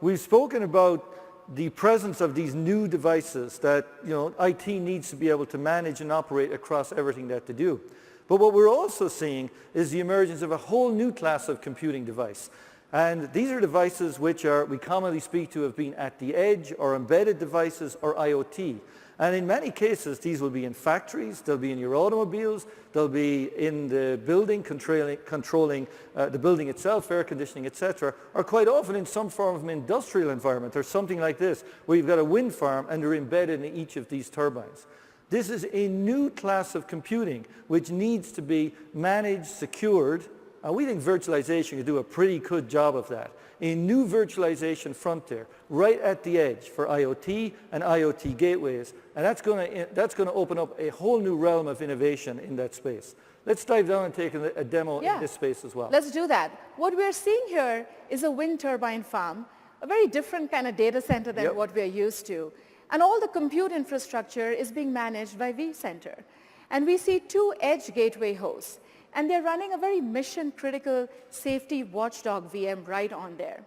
we've spoken about the presence of these new devices that IT needs to be able to manage and operate across everything that they do. But what we're also seeing is the emergence of a whole new class of computing device. And these are devices which we commonly speak to of being at the edge or embedded devices or IoT. And in many cases, these will be in factories, they'll be in your automobiles, they'll be in the building, controlling the building itself, air conditioning, etc., or quite often in some form of an industrial environment or something like this, where you've got a wind farm and they're embedded in each of these turbines. This is a new class of computing which needs to be managed, secured, and we think virtualization can do a pretty good job of that. A new virtualization frontier right at the edge for IoT and IoT gateways, and that's going to open up a whole new realm of innovation in that space. Let's dive down and take a demo in this space as well. Let's do that. What we're seeing here is a wind turbine farm, a very different kind of data center than what we're used to. And all the compute infrastructure is being managed by vCenter. And we see two edge gateway hosts. And they're running a very mission-critical safety watchdog VM right on there.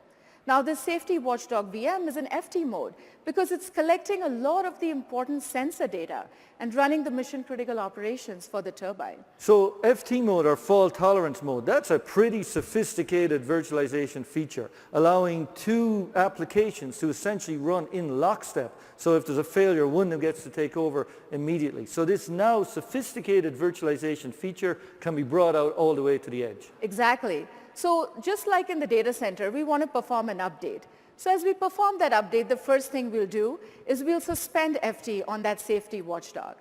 Now, this safety watchdog VM is in FT mode because it's collecting a lot of the important sensor data and running the mission-critical operations for the turbine. So FT mode or fault tolerance mode, that's a pretty sophisticated virtualization feature, allowing two applications to essentially run in lockstep. So if there's a failure, one of them gets to take over immediately. So this now sophisticated virtualization feature can be brought out all the way to the edge. Exactly. So just like in the data center, we want to perform an update. So as we perform that update, the first thing we'll do is we'll suspend FT on that safety watchdog.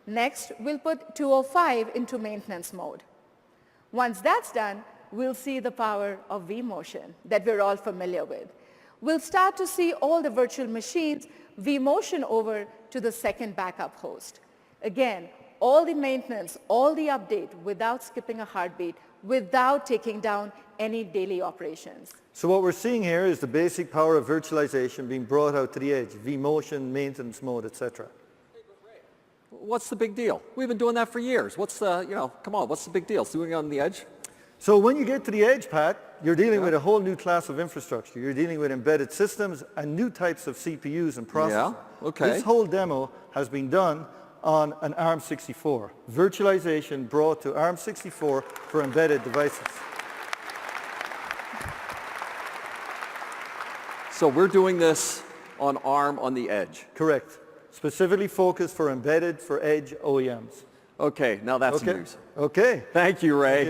Next, we'll put 205 into maintenance mode. Once that's done, we'll see the power of vMotion that we're all familiar with. We'll start to see all the virtual machines vMotion over to the second backup host. Again, all the maintenance, all the update without skipping a heartbeat, without taking down any daily operations. So what we're seeing here is the basic power of virtualization being brought out to the edge, vMotion, maintenance mode, etc. What's the big deal? We've been doing that for years. What's the, come on, what's the big deal? It's doing it on the edge? So when you get to the edge, Pat, you're dealing with a whole new class of infrastructure. You're dealing with embedded systems and new types of CPUs and processors. Yeah, okay. This whole demo has been done on an ARM64. Virtualization brought to ARM64 for embedded devices. So we're doing this on ARM on the edge. Correct. Specifically focused for embedded for edge OEMs. Okay, now that's news. Okay. Thank you, Ray.